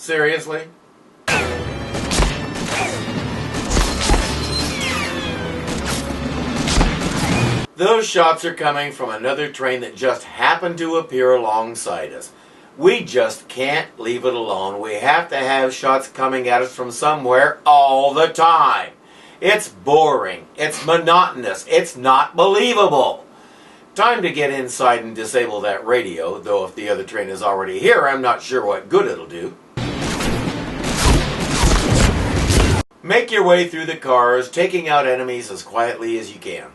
Seriously? Those shots are coming from another train that just happened to appear alongside us. We just can't leave it alone. We have to have shots coming at us from somewhere all the time. It's boring. It's monotonous. It's not believable. Time to get inside and disable that radio, though if the other train is already here, I'm not sure what good it'll do. Make your way through the cars, taking out enemies as quietly as you can.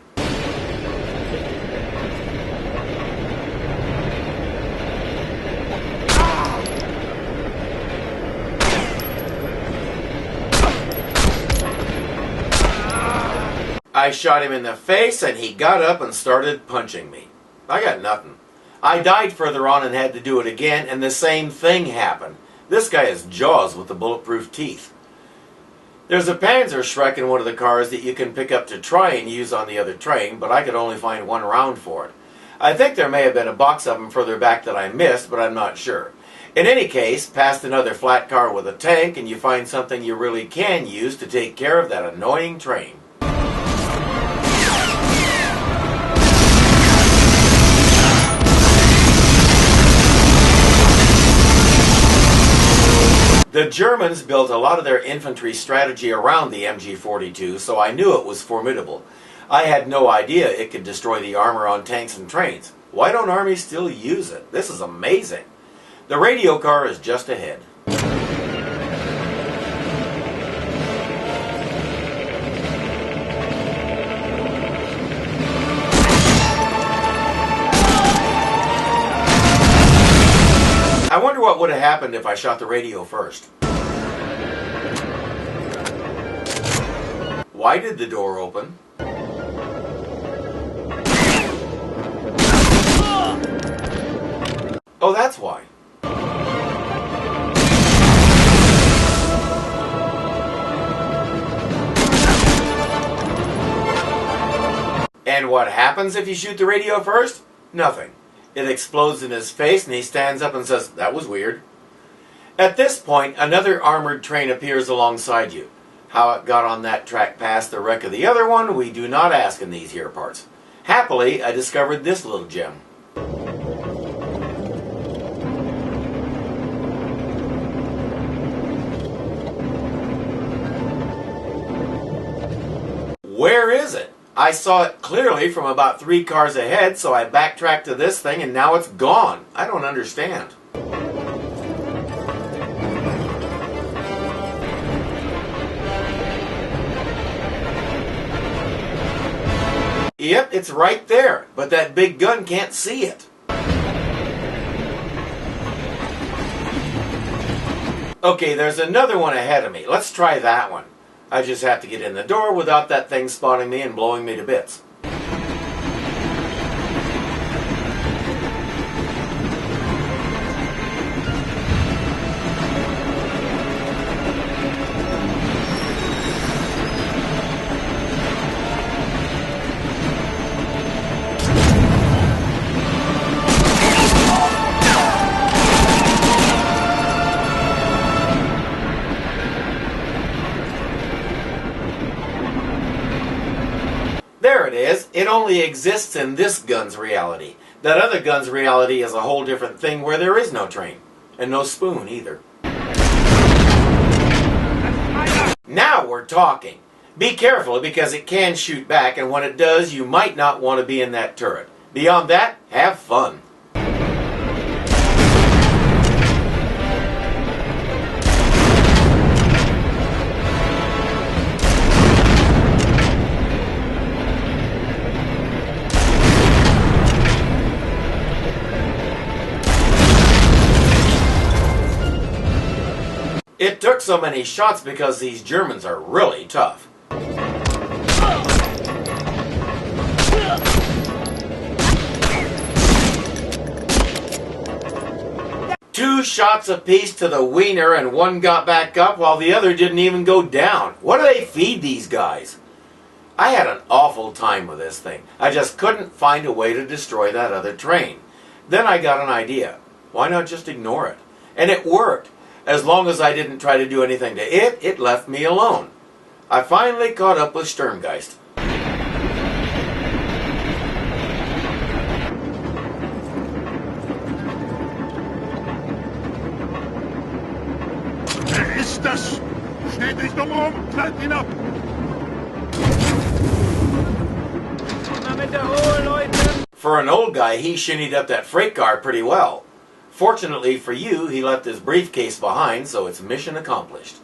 I shot him in the face and he got up and started punching me. I got nothing. I died further on and had to do it again, and the same thing happened. This guy has jaws with the bulletproof teeth. There's a Panzerschreck in one of the cars that you can pick up to try and use on the other train, but I could only find one round for it. I think there may have been a box of them further back that I missed, but I'm not sure. In any case, past another flat car with a tank and you find something you really can use to take care of that annoying train. The Germans built a lot of their infantry strategy around the MG-42, so I knew it was formidable. I had no idea it could destroy the armor on tanks and trains. Why don't armies still use it? This is amazing. The radio car is just ahead. I wonder what would have happened if I shot the radio first. Why did the door open? Oh, that's why. And what happens if you shoot the radio first? Nothing. It explodes in his face and he stands up and says, "That was weird." At this point, another armored train appears alongside you. How it got on that track past the wreck of the other one, we do not ask in these here parts. Happily, I discovered this little gem. Where is it? I saw it clearly from about 3 cars ahead, so I backtracked to this thing and now it's gone. I don't understand. Yep, it's right there, but that big gun can't see it. Okay, there's another one ahead of me. Let's try that one. I just have to get in the door without that thing spotting me and blowing me to bits. There it is. It only exists in this gun's reality. That other gun's reality is a whole different thing where there is no train. And no spoon either. Now we're talking. Be careful because it can shoot back, and when it does, you might not want to be in that turret. Beyond that, have fun. It took so many shots because these Germans are really tough. Two shots apiece to the wiener and one got back up while the other didn't even go down. What do they feed these guys? I had an awful time with this thing. I just couldn't find a way to destroy that other train. Then I got an idea. Why not just ignore it? And it worked. As long as I didn't try to do anything to it, it left me alone. I finally caught up with Sturmgeist. Wer ist das? Steht nicht dumm rum, knallt ihn ab! For an old guy, he shinnied up that freight car pretty well. Fortunately for you, he left his briefcase behind, so it's mission accomplished.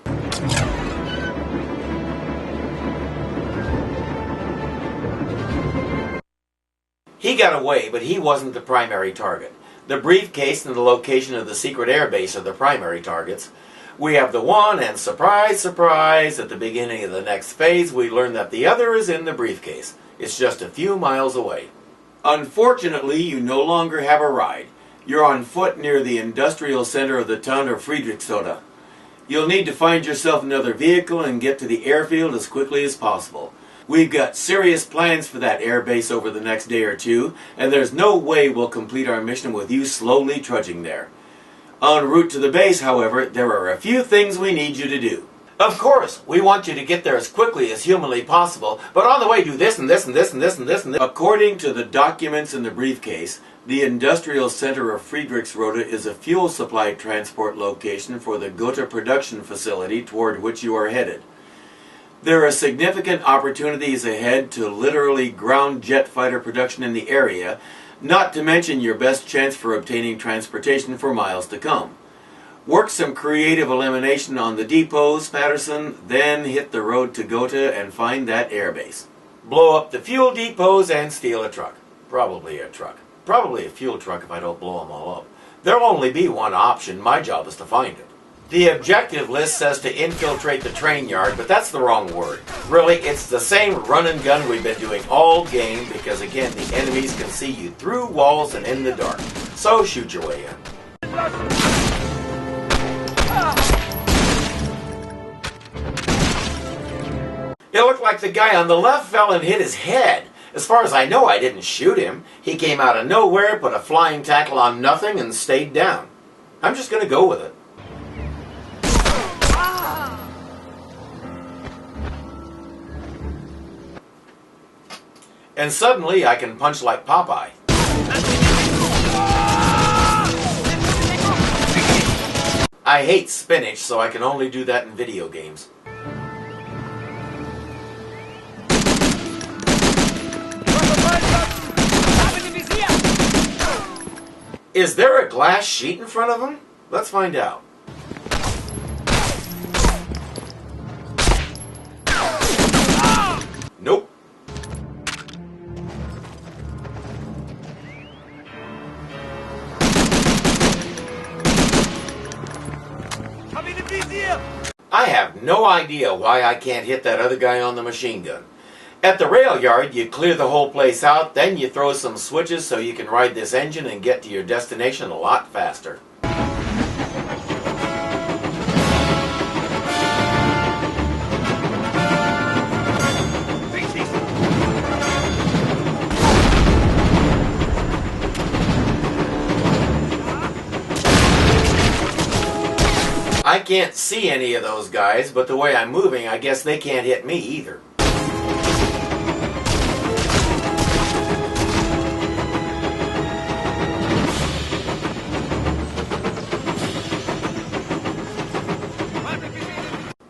He got away, but he wasn't the primary target. The briefcase and the location of the secret airbase are the primary targets. We have the one, and surprise, surprise, at the beginning of the next phase, we learn that the other is in the briefcase. It's just a few miles away. Unfortunately, you no longer have a ride. You're on foot near the industrial center of the town of Friedrichshoda. You'll need to find yourself another vehicle and get to the airfield as quickly as possible. We've got serious plans for that airbase over the next day or two, and there's no way we'll complete our mission with you slowly trudging there. En route to the base, however, there are a few things we need you to do. Of course, we want you to get there as quickly as humanly possible, but on the way do this and this and this and this and this and this. According to the documents in the briefcase, the industrial center of Friedrichshoda is a fuel supply transport location for the Gotha production facility toward which you are headed. There are significant opportunities ahead to literally ground jet fighter production in the area, not to mention your best chance for obtaining transportation for miles to come. Work some creative elimination on the depots, Patterson, then hit the road to Gotha and find that airbase. Blow up the fuel depots and steal a truck. Probably a truck. Probably a fuel truck if I don't blow them all up. There'll only be one option. My job is to find it. The objective list says to infiltrate the train yard, but that's the wrong word. Really, it's the same run and gun we've been doing all game because, again, the enemies can see you through walls and in the dark. So shoot your way in. It looked like the guy on the left fell and hit his head. As far as I know, I didn't shoot him. He came out of nowhere, put a flying tackle on nothing, and stayed down. I'm just going to go with it. And suddenly I can punch like Popeye. I hate spinach, so I can only do that in video games. Is there a glass sheet in front of him? Let's find out. Nope. I have no idea why I can't hit that other guy on the machine gun. At the rail yard, you clear the whole place out, then you throw some switches so you can ride this engine and get to your destination a lot faster. I can't see any of those guys, but the way I'm moving, I guess they can't hit me either.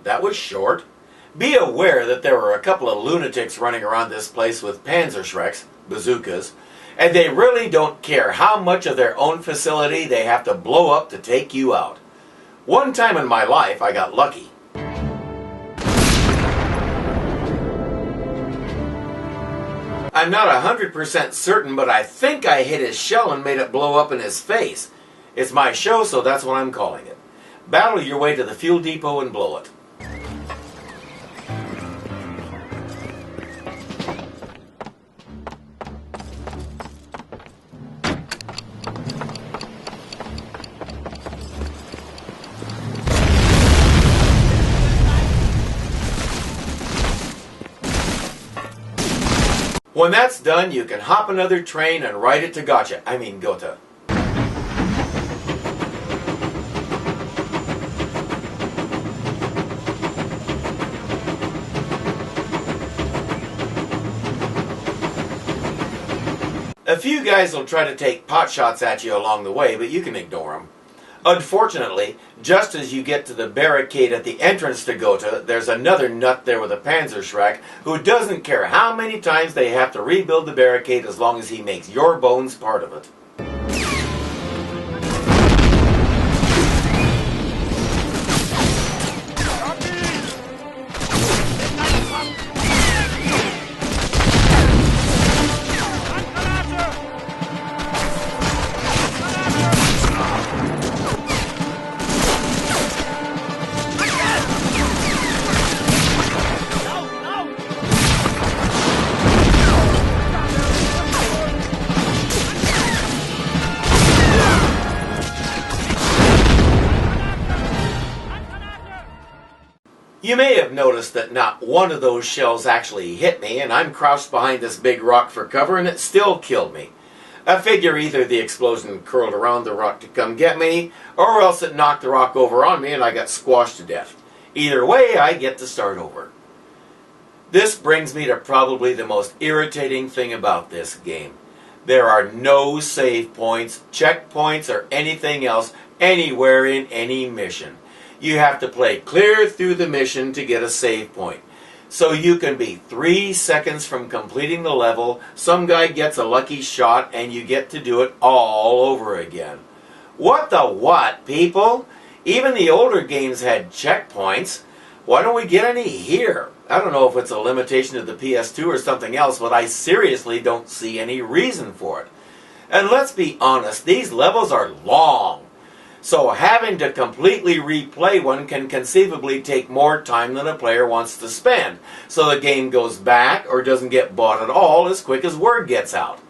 That was short. Be aware that there are a couple of lunatics running around this place with Panzerschrecks, bazookas, and they really don't care how much of their own facility they have to blow up to take you out. One time in my life, I got lucky. I'm not 100% certain, but I think I hit his shell and made it blow up in his face. It's my show, so that's what I'm calling it. Battle your way to the fuel depot and blow it. When that's done, you can hop another train and ride it to Gotha. A few guys will try to take pot shots at you along the way, but you can ignore them. Unfortunately, just as you get to the barricade at the entrance to Gotha, there's another nut there with a Panzerschreck who doesn't care how many times they have to rebuild the barricade as long as he makes your bones part of it. You may have noticed that not one of those shells actually hit me, and I'm crouched behind this big rock for cover, and it still killed me. I figure either the explosion curled around the rock to come get me, or else it knocked the rock over on me and I got squashed to death. Either way, I get to start over. This brings me to probably the most irritating thing about this game. There are no save points, checkpoints, or anything else anywhere in any mission. You have to play clear through the mission to get a save point. So you can be 3 seconds from completing the level, some guy gets a lucky shot, and you get to do it all over again. What the what, people? Even the older games had checkpoints. Why don't we get any here? I don't know if it's a limitation of the PS2 or something else, but I seriously don't see any reason for it. And let's be honest, these levels are long. So having to completely replay one can conceivably take more time than a player wants to spend. So the game goes back or doesn't get bought at all as quick as word gets out.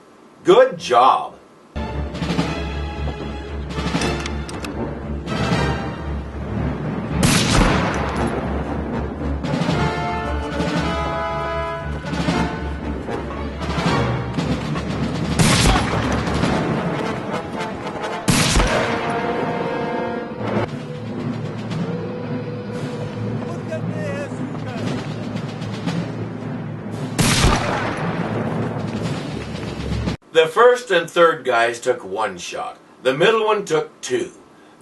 Good job. The first and third guys took 1 shot. The middle one took 2.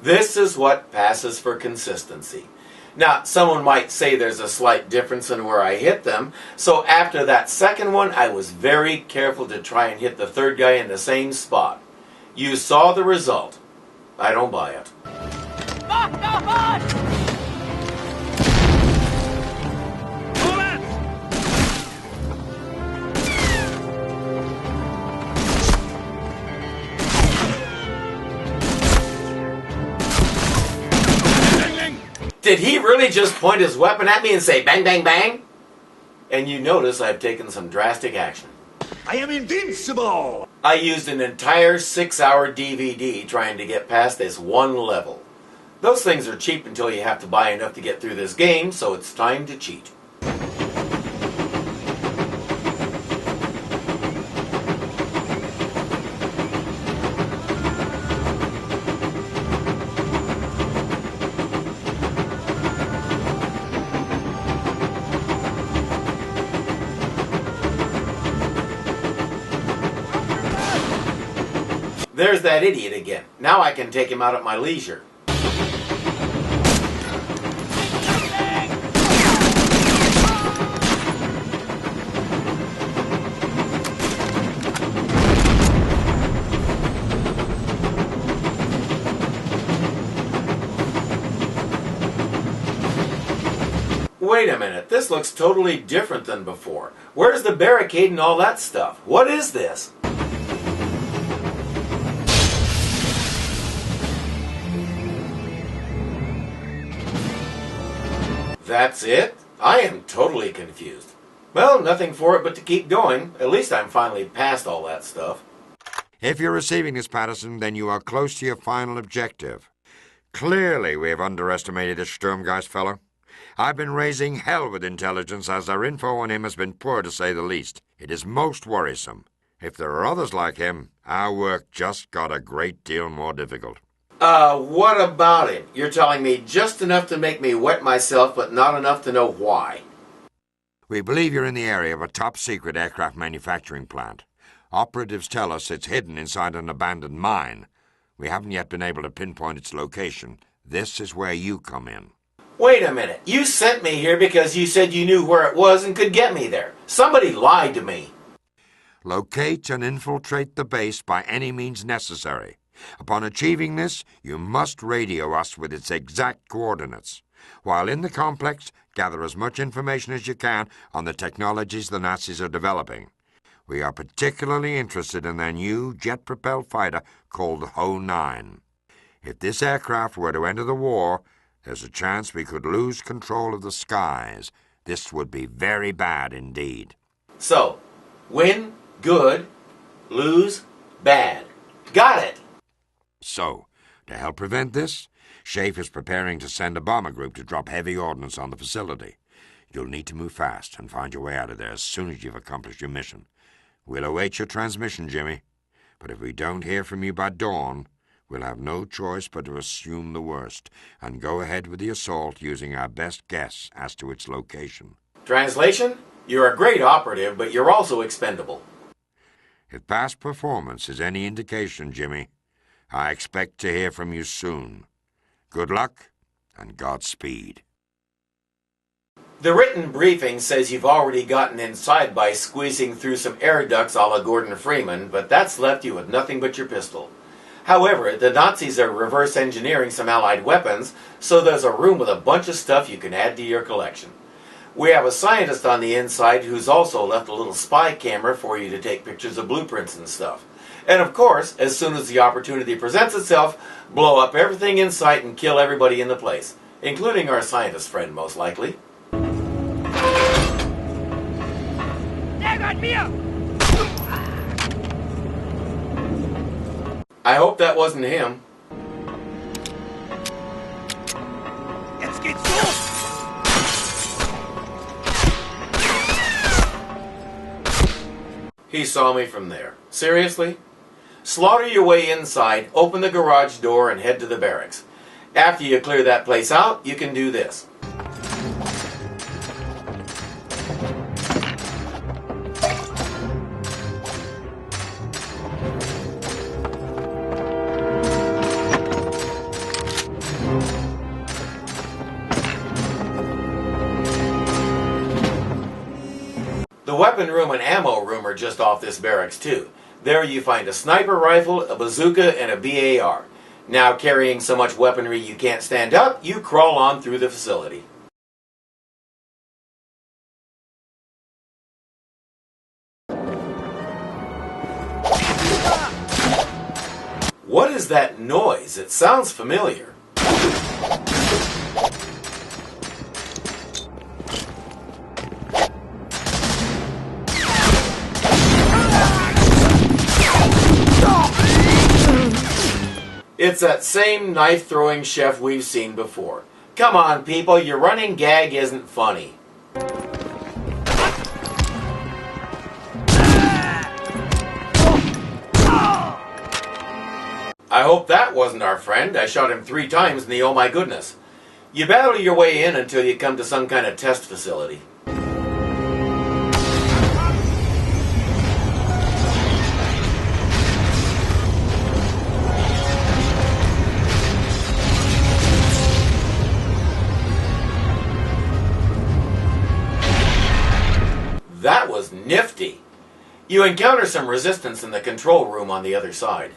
This is what passes for consistency. Now, someone might say there's a slight difference in where I hit them, so after that second one, I was very careful to try and hit the third guy in the same spot. You saw the result. I don't buy it. Did he really just point his weapon at me and say bang, bang, bang? And you notice I've taken some drastic action. I am invincible! I used an entire 6-hour DVD trying to get past this one level. Those things are cheap until you have to buy enough to get through this game, so it's time to cheat. There's that idiot again. Now I can take him out at my leisure. Wait a minute, this looks totally different than before. Where's the barricade and all that stuff? What is this? That's it? I am totally confused. Well, nothing for it but to keep going. At least I'm finally past all that stuff. If you're receiving this, Patterson, then you are close to your final objective. Clearly we have underestimated this Sturmgeist fellow. I've been raising hell with intelligence as our info on him has been poor to say the least. It is most worrisome. If there are others like him, our work just got a great deal more difficult. What about him? You're telling me just enough to make me wet myself, but not enough to know why. We believe you're in the area of a top-secret aircraft manufacturing plant. Operatives tell us it's hidden inside an abandoned mine. We haven't yet been able to pinpoint its location. This is where you come in. Wait a minute. You sent me here because you said you knew where it was and could get me there. Somebody lied to me. Locate and infiltrate the base by any means necessary. Upon achieving this, you must radio us with its exact coordinates. While in the complex, gather as much information as you can on the technologies the Nazis are developing. We are particularly interested in their new jet-propelled fighter called Ho-9. If this aircraft were to enter the war, there's a chance we could lose control of the skies. This would be very bad indeed. So, win, good, lose, bad. Got it! So, to help prevent this, Schaefer is preparing to send a bomber group to drop heavy ordnance on the facility. You'll need to move fast and find your way out of there as soon as you've accomplished your mission. We'll await your transmission, Jimmy. But if we don't hear from you by dawn, we'll have no choice but to assume the worst and go ahead with the assault using our best guess as to its location. Translation? You're a great operative, but you're also expendable. If past performance is any indication, Jimmy, I expect to hear from you soon. Good luck and Godspeed. The written briefing says you've already gotten inside by squeezing through some air ducts a la Gordon Freeman, but that's left you with nothing but your pistol. However, the Nazis are reverse engineering some Allied weapons, so there's a room with a bunch of stuff you can add to your collection. We have a scientist on the inside who's also left a little spy camera for you to take pictures of blueprints and stuff. And of course, as soon as the opportunity presents itself, blow up everything in sight and kill everybody in the place, including our scientist friend, most likely. I hope that wasn't him. Jetzt geht's los! He saw me from there. Seriously? Slaughter your way inside, open the garage door, and head to the barracks. After you clear that place out, you can do this. The weapon room and ammo room are just off this barracks too. There you find a sniper rifle, a bazooka, and a BAR. Now carrying so much weaponry you can't stand up, you crawl on through the facility. What is that noise? It sounds familiar. It's that same knife-throwing chef we've seen before. Come on, people, your running gag isn't funny. I hope that wasn't our friend. I shot him 3 times in the oh my goodness. You battle your way in until you come to some kind of test facility. That was nifty. You encounter some resistance in the control room on the other side.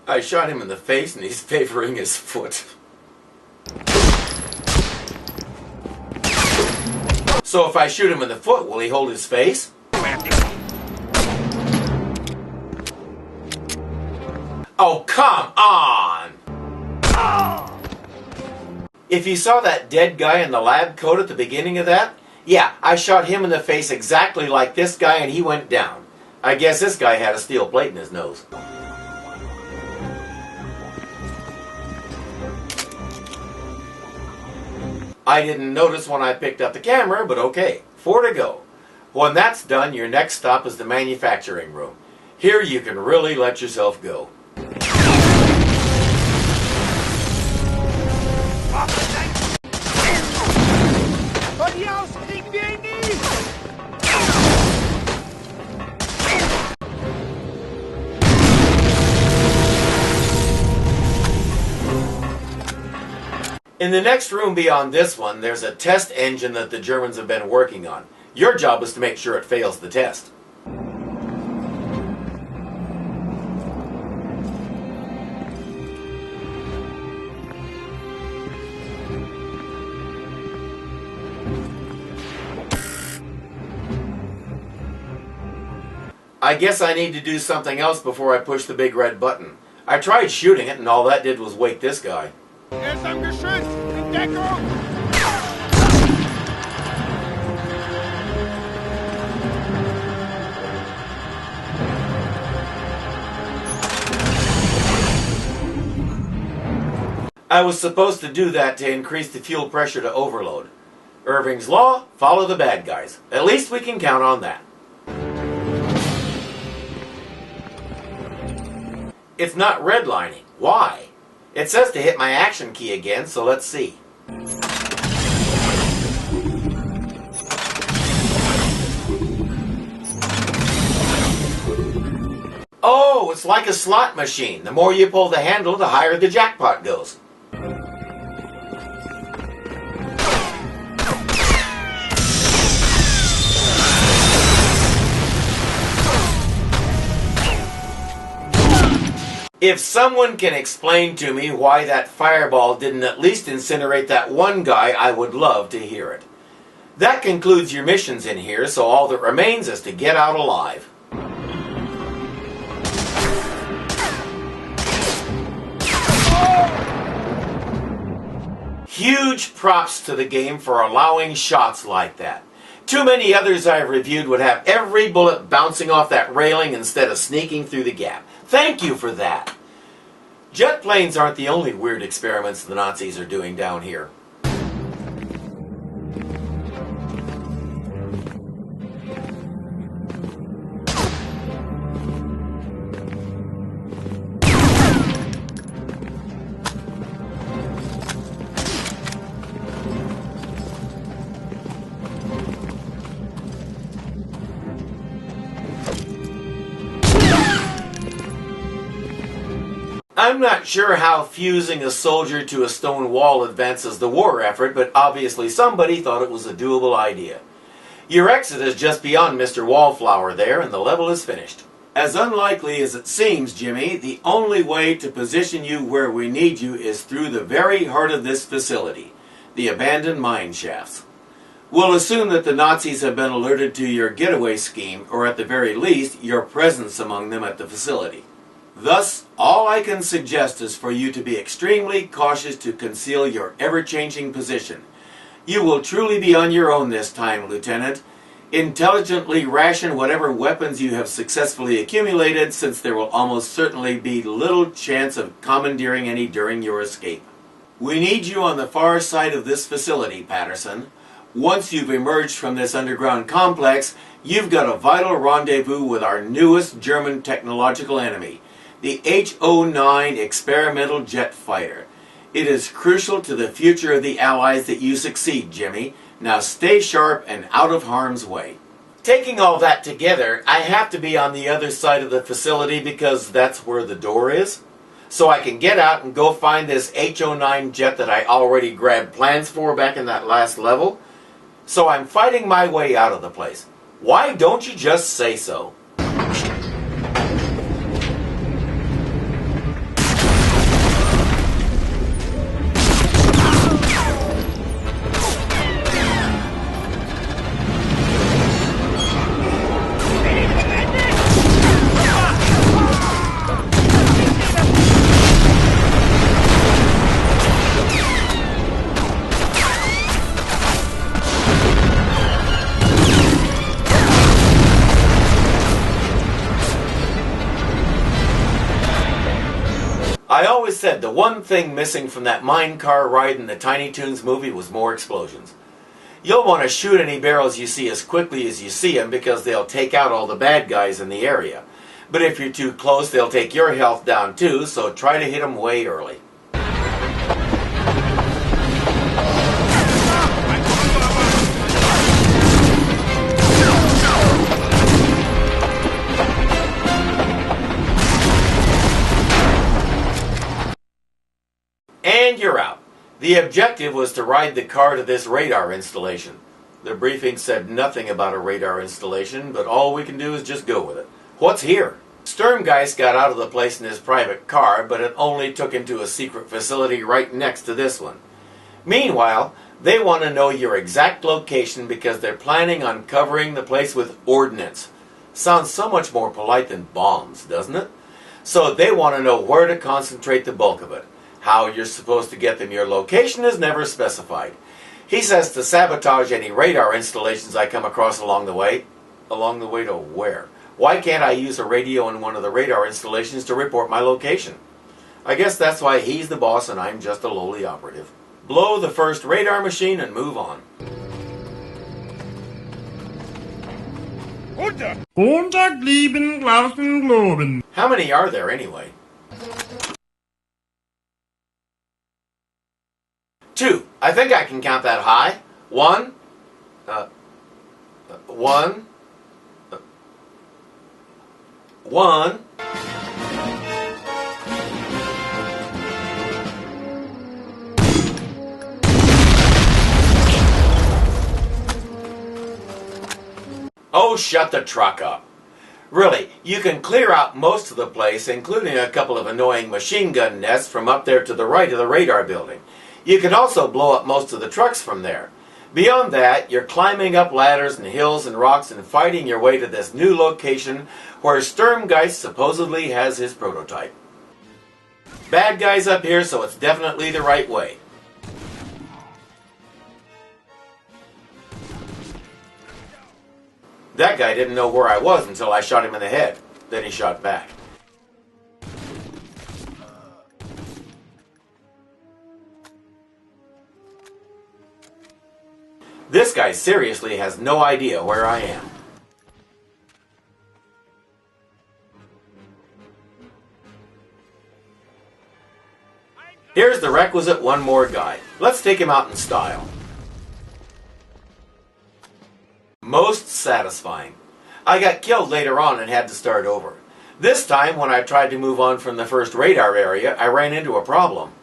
I shot him in the face and he's favoring his foot. So if I shoot him in the foot, will he hold his face? Oh, come on! If you saw that dead guy in the lab coat at the beginning of that, yeah, I shot him in the face exactly like this guy and he went down. I guess this guy had a steel plate in his nose. I didn't notice when I picked up the camera, but okay, 4 to go. When that's done, your next stop is the manufacturing room. Here you can really let yourself go. Von hier aus kriegen wir ihn nie! In the next room beyond this one, there's a test engine that the Germans have been working on. Your job is to make sure it fails the test. I guess I need to do something else before I push the big red button. I tried shooting it and all that did was wake this guy. Ist am Geschütz! In Deckung! I was supposed to do that to increase the fuel pressure to overload. Irving's law, follow the bad guys. At least we can count on that. It's not redlining. Why? It says to hit my action key again, so let's see. Oh, it's like a slot machine. The more you pull the handle, the higher the jackpot goes. If someone can explain to me why that fireball didn't at least incinerate that one guy, I would love to hear it. That concludes your missions in here, so all that remains is to get out alive. Huge props to the game for allowing shots like that. Too many others I've reviewed would have every bullet bouncing off that railing instead of sneaking through the gap. Thank you for that. Jet planes aren't the only weird experiments the Nazis are doing down here. I'm not sure how fusing a soldier to a stone wall advances the war effort, but obviously somebody thought it was a doable idea. Your exit is just beyond Mr. Wallflower there, and the level is finished. As unlikely as it seems, Jimmy, the only way to position you where we need you is through the very heart of this facility, the abandoned mine shafts. We'll assume that the Nazis have been alerted to your getaway scheme, or at the very least, your presence among them at the facility. Thus, all I can suggest is for you to be extremely cautious to conceal your ever-changing position. You will truly be on your own this time, Lieutenant. Intelligently ration whatever weapons you have successfully accumulated, since there will almost certainly be little chance of commandeering any during your escape. We need you on the far side of this facility, Patterson. Once you've emerged from this underground complex, you've got a vital rendezvous with our newest German technological enemy, the H-09 experimental jet fighter. It is crucial to the future of the Allies that you succeed, Jimmy. Now stay sharp and out of harm's way. Taking all that together, I have to be on the other side of the facility because that's where the door is. So I can get out and go find this H-09 jet that I already grabbed plans for back in that last level. So I'm fighting my way out of the place. Why don't you just say so? I always said the one thing missing from that mine car ride in the Tiny Toons movie was more explosions. You'll want to shoot any barrels you see as quickly as you see them because they'll take out all the bad guys in the area. But if you're too close, they'll take your health down too, so try to hit them way early. And you're out. The objective was to ride the car to this radar installation. The briefing said nothing about a radar installation, but all we can do is just go with it. What's here? Sturmgeist got out of the place in his private car, but it only took him to a secret facility right next to this one. Meanwhile, they want to know your exact location because they're planning on covering the place with ordnance. Sounds so much more polite than bombs, doesn't it? So they want to know where to concentrate the bulk of it. How you're supposed to get them your location is never specified. He says to sabotage any radar installations I come across along the way. Along the way to where? Why can't I use a radio in one of the radar installations to report my location? I guess that's why he's the boss and I'm just a lowly operative. Blow the first radar machine and move on. Kontakt lieben, glauben, globen. How many are there anyway? 2. I think I can count that high. 1. 1. 1. Oh, shut the truck up. Really, you can clear out most of the place, including a couple of annoying machine gun nests from up there to the right of the radar building. You can also blow up most of the trucks from there. Beyond that, you're climbing up ladders and hills and rocks and fighting your way to this new location where Sturmgeist supposedly has his prototype. Bad guys up here, so it's definitely the right way. That guy didn't know where I was until I shot him in the head. Then he shot back. This guy seriously has no idea where I am. Here's the requisite one more guy. Let's take him out in style. Most satisfying. I got killed later on and had to start over. This time, when I tried to move on from the first radar area, I ran into a problem.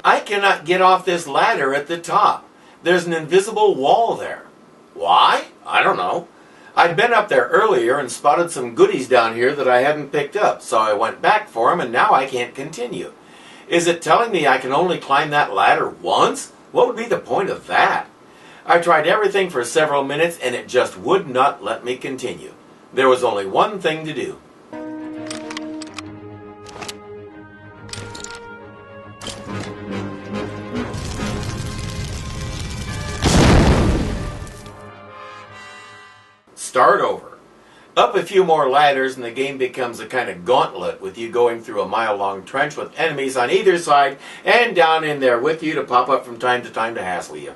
I cannot get off this ladder at the top. There's an invisible wall there. Why? I don't know. I'd been up there earlier and spotted some goodies down here that I hadn't picked up, so I went back for them and now I can't continue. Is it telling me I can only climb that ladder once? What would be the point of that? I tried everything for several minutes and it just would not let me continue. There was only one thing to do. Start over. Up a few more ladders and the game becomes a kind of gauntlet with you going through a mile-long trench with enemies on either side and down in there with you to pop up from time to time to hassle you.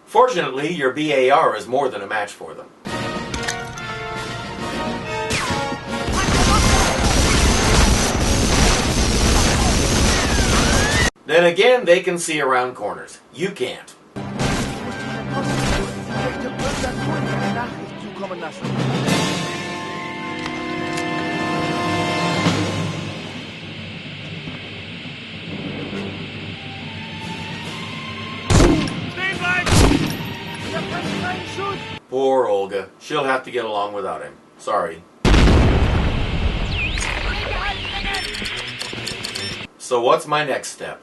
Fortunately, your BAR is more than a match for them. Then again, they can see around corners. You can't. Poor Olga. She'll have to get along without him. Sorry. So what's my next step?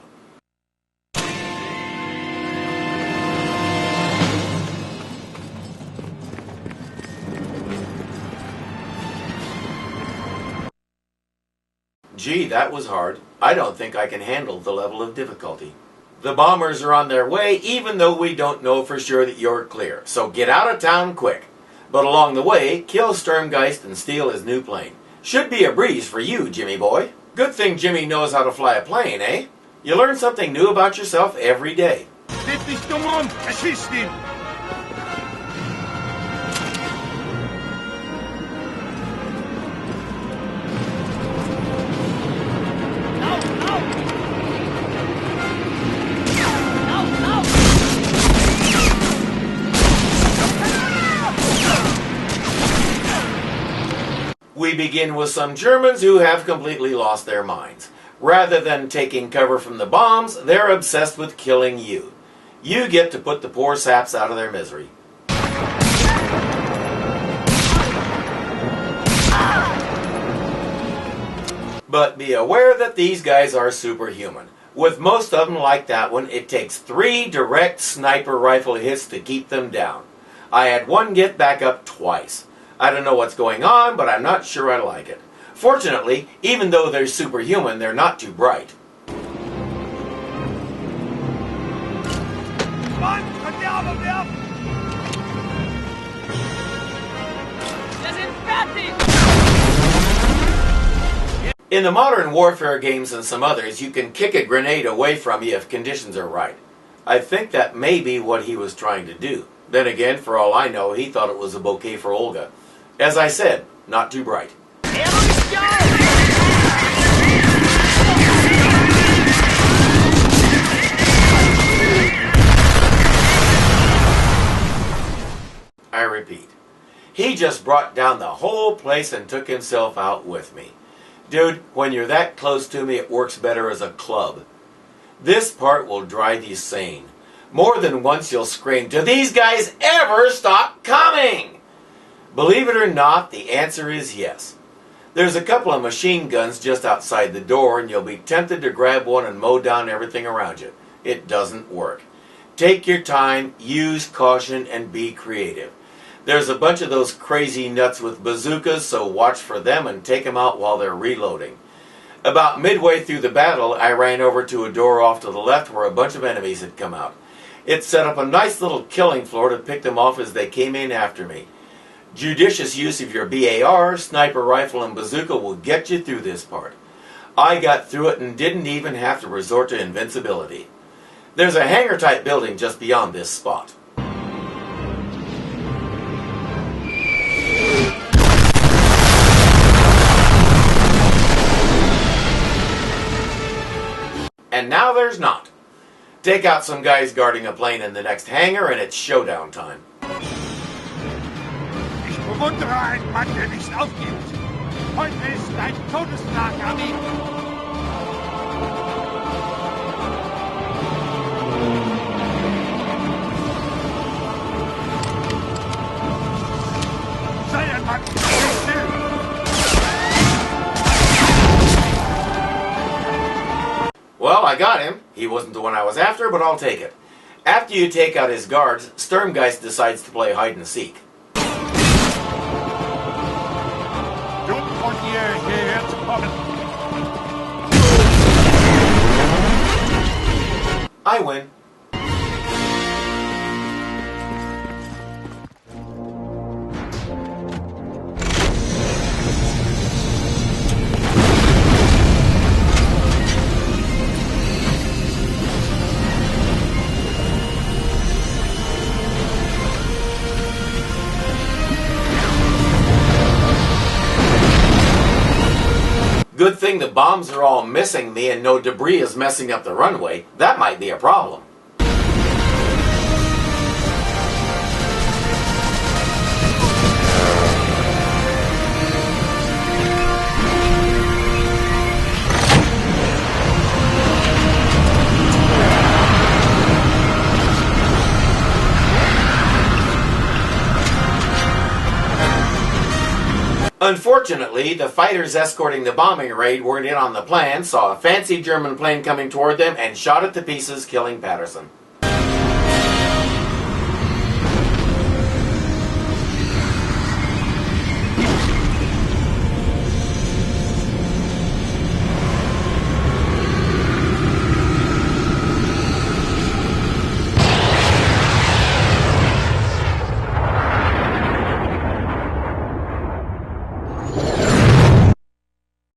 Gee, that was hard. I don't think I can handle the level of difficulty. The bombers are on their way, even though we don't know for sure that you're clear. So get out of town quick. But along the way, kill Sturmgeist and steal his new plane. Should be a breeze for you, Jimmy boy. Good thing Jimmy knows how to fly a plane, eh? You learn something new about yourself every day. Steht nicht dumm rum, erschießt ihn! We begin with some Germans who have completely lost their minds. Rather than taking cover from the bombs, they're obsessed with killing you. You get to put the poor saps out of their misery. But be aware that these guys are superhuman. With most of them like that one, it takes 3 direct sniper rifle hits to keep them down. I had one get back up twice. I don't know what's going on, but I'm not sure I like it. Fortunately, even though they're superhuman, they're not too bright. In the modern warfare games and some others, you can kick a grenade away from you if conditions are right. I think that may be what he was trying to do. Then again, for all I know, he thought it was a bouquet for Olga. As I said, not too bright. I repeat, he just brought down the whole place and took himself out with me. Dude, when you're that close to me, it works better as a club. This part will drive you sane. More than once you'll scream, "Do these guys ever stop coming?" Believe it or not, the answer is yes. There's a couple of machine guns just outside the door, and you'll be tempted to grab one and mow down everything around you. It doesn't work. Take your time, use caution, and be creative. There's a bunch of those crazy nuts with bazookas, so watch for them and take them out while they're reloading. About midway through the battle, I ran over to a door off to the left where a bunch of enemies had come out. It set up a nice little killing floor to pick them off as they came in after me. Judicious use of your BAR, sniper rifle, and bazooka will get you through this part. I got through it and didn't even have to resort to invincibility. There's a hangar-type building just beyond this spot. And now there's not. Take out some guys guarding a plane in the next hangar and it's showdown time. Ich bewundere einen Mann, der nicht aufgibt. Heute ist ein Todestag, Ami. Sei ein Mann, steh still. Well, I got him. He wasn't the one I was after, but I'll take it. After you take out his guards, Sturmgeist decides to play hide and seek. Jung von ihr hierher zu kommen. I win. Good thing the bombs are all missing me and no debris is messing up the runway. That might be a problem. Unfortunately, the fighters escorting the bombing raid weren't in on the plan, saw a fancy German plane coming toward them, and shot it to pieces, killing Patterson.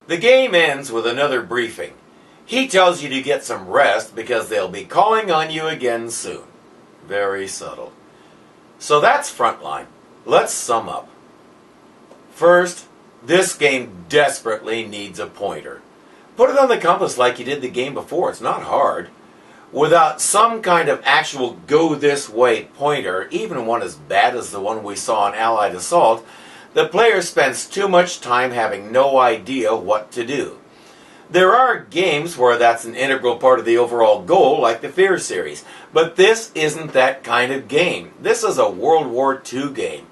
The game ends with another briefing. He tells you to get some rest because they'll be calling on you again soon. Very subtle. So that's Frontline. Let's sum up. First, this game desperately needs a pointer. Put it on the compass like you did the game before. It's not hard. Without some kind of actual go-this-way pointer, even one as bad as the one we saw in Allied Assault, the player spends too much time having no idea what to do. There are games where that's an integral part of the overall goal, like the Fear series, but this isn't that kind of game. This is a World War II game.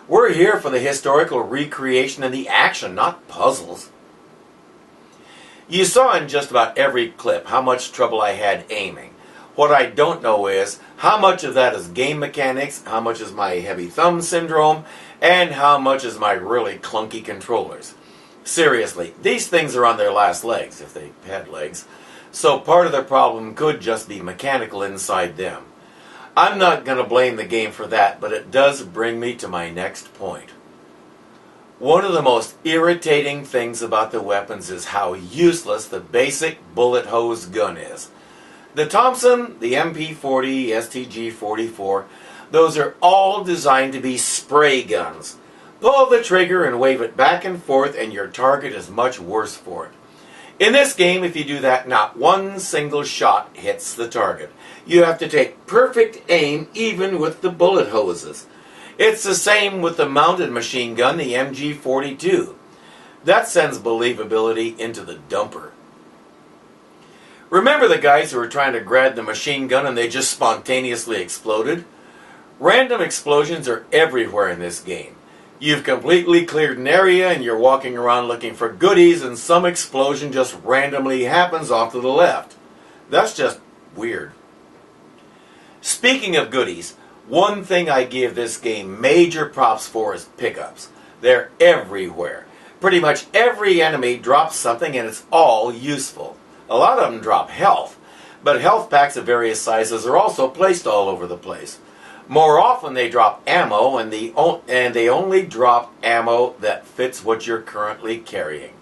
We're here for the historical recreation and the action, not puzzles. You saw in just about every clip how much trouble I had aiming. What I don't know is how much of that is game mechanics, how much is my heavy thumb syndrome, and how much is my really clunky controllers. Seriously, these things are on their last legs, if they had legs, so part of the problem could just be mechanical inside them. I'm not going to blame the game for that, but it does bring me to my next point. One of the most irritating things about the weapons is how useless the basic bullet hose gun is. The Thompson, the MP40, STG-44, those are all designed to be spray guns. Pull the trigger and wave it back and forth and your target is much worse for it. In this game, if you do that, not one single shot hits the target. You have to take perfect aim even with the bullet hoses. It's the same with the mounted machine gun, the MG42. That sends believability into the dumper. Remember the guys who were trying to grab the machine gun and they just spontaneously exploded? Random explosions are everywhere in this game. You've completely cleared an area and you're walking around looking for goodies and some explosion just randomly happens off to the left. That's just weird. Speaking of goodies, one thing I give this game major props for is pickups. They're everywhere. Pretty much every enemy drops something and it's all useful. A lot of them drop health, but health packs of various sizes are also placed all over the place. More often they drop ammo, and they only drop ammo that fits what you're currently carrying.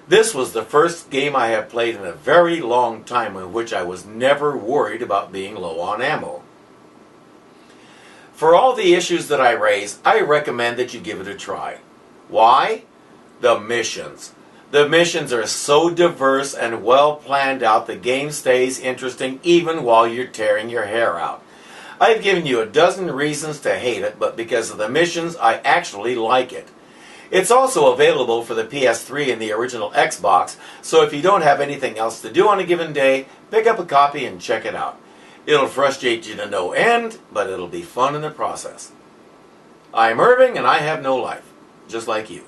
This was the first game I have played in a very long time in which I was never worried about being low on ammo. For all the issues that I raise, I recommend that you give it a try. Why? The missions. The missions are so diverse and well planned out, the game stays interesting even while you're tearing your hair out. I've given you a dozen reasons to hate it, but because of the missions, I actually like it. It's also available for the PS3 and the original Xbox, so if you don't have anything else to do on a given day, pick up a copy and check it out. It'll frustrate you to no end, but it'll be fun in the process. I'm Irving, and I have no life, just like you.